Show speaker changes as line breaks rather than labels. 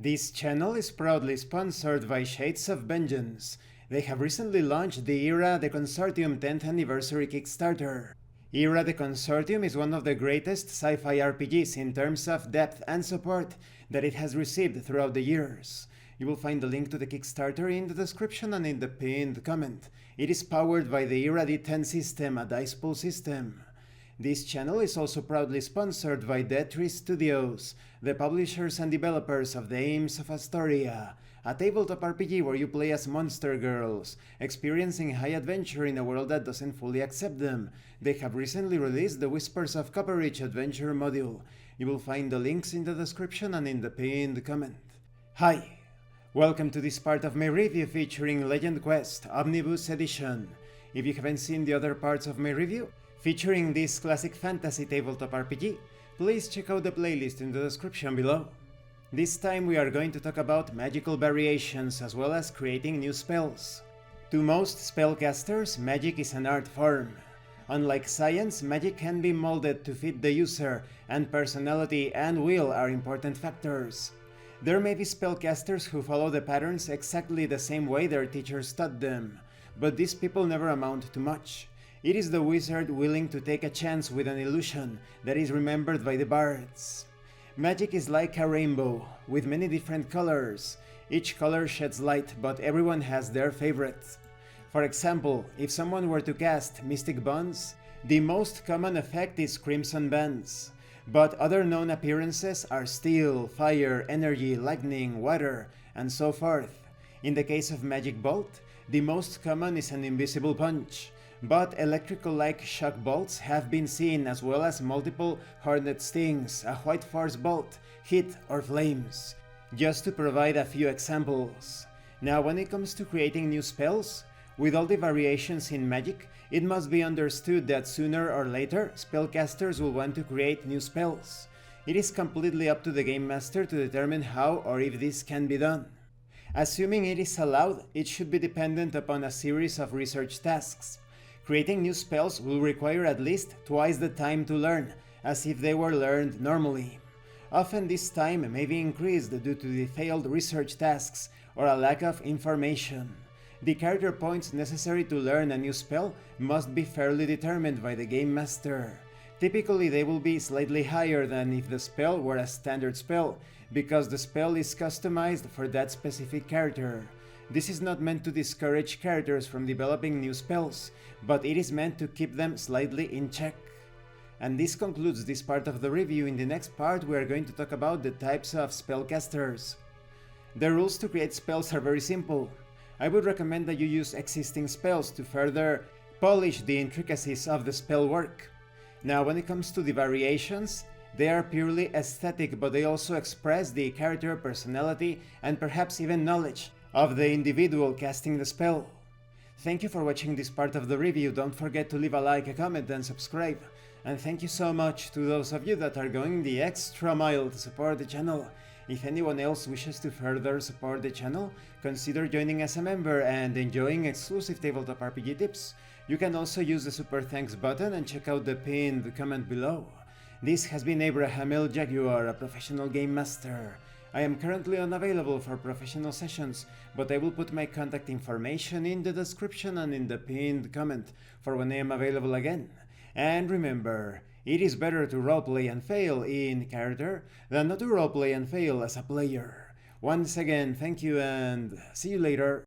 This channel is proudly sponsored by Shades of Vengeance. They have recently launched the Era the Consortium 10th Anniversary Kickstarter. Era the Consortium is one of the greatest sci-fi RPGs in terms of depth and support that it has received throughout the years. You will find the link to the Kickstarter in the description and in the pinned comment. It is powered by the Era D10 system, a dice pool system. This channel is also proudly sponsored by Dead3 Studios, the publishers and developers of Dames of Asstoria, a tabletop RPG where you play as monster girls, experiencing high adventure in a world that doesn't fully accept them. They have recently released the Whispers of Copperridge adventure module. You will find the links in the description and in the pinned comment. Hi! Welcome to this part of my review featuring Legend Quest Omnibus Edition. If you haven't seen the other parts of my review, featuring this classic fantasy tabletop RPG, please check out the playlist in the description below. This time we are going to talk about magical variations as well as creating new spells. To most spellcasters, magic is an art form. Unlike science, magic can be molded to fit the user, and personality and will are important factors. There may be spellcasters who follow the patterns exactly the same way their teachers taught them, but these people never amount to much. It is the wizard willing to take a chance with an illusion that is remembered by the bards. Magic is like a rainbow, with many different colors. Each color sheds light, but everyone has their favorite. For example, if someone were to cast Mystic Bonds, the most common effect is Crimson Bands. But other known appearances are steel, fire, energy, lightning, water, and so forth. In the case of Magic Bolt, the most common is an Invisible Punch. But electrical-like shock bolts have been seen, as well as multiple hornet stings, a white force bolt, heat, or flames, just to provide a few examples. Now, when it comes to creating new spells, with all the variations in magic, it must be understood that sooner or later, spellcasters will want to create new spells. It is completely up to the game master to determine how or if this can be done. Assuming it is allowed, it should be dependent upon a series of research tasks. Creating new spells will require at least twice the time to learn, as if they were learned normally. Often this time may be increased due to the failed research tasks or a lack of information. The character points necessary to learn a new spell must be fairly determined by the game master. Typically they will be slightly higher than if the spell were a standard spell, because the spell is customized for that specific character. This is not meant to discourage characters from developing new spells, but it is meant to keep them slightly in check. And this concludes this part of the review. In the next part we are going to talk about the types of spellcasters. The rules to create spells are very simple. I would recommend that you use existing spells to further polish the intricacies of the spell work. Now, when it comes to the variations, they are purely aesthetic, but they also express the character, personality, and perhaps even knowledge of the individual casting the spell. Thank you for watching this part of the review. Don't forget to leave a like, a comment, and subscribe. And thank you so much to those of you that are going the extra mile to support the channel. If anyone else wishes to further support the channel, consider joining as a member and enjoying exclusive tabletop RPG tips. You can also use the super thanks button and check out the pinned comment below. This has been Abraham L. Jaguar, a professional game master. I am currently unavailable for professional sessions, but I will put my contact information in the description and in the pinned comment for when I am available again. And remember, it is better to roleplay and fail in character than not to roleplay and fail as a player. Once again, thank you and see you later.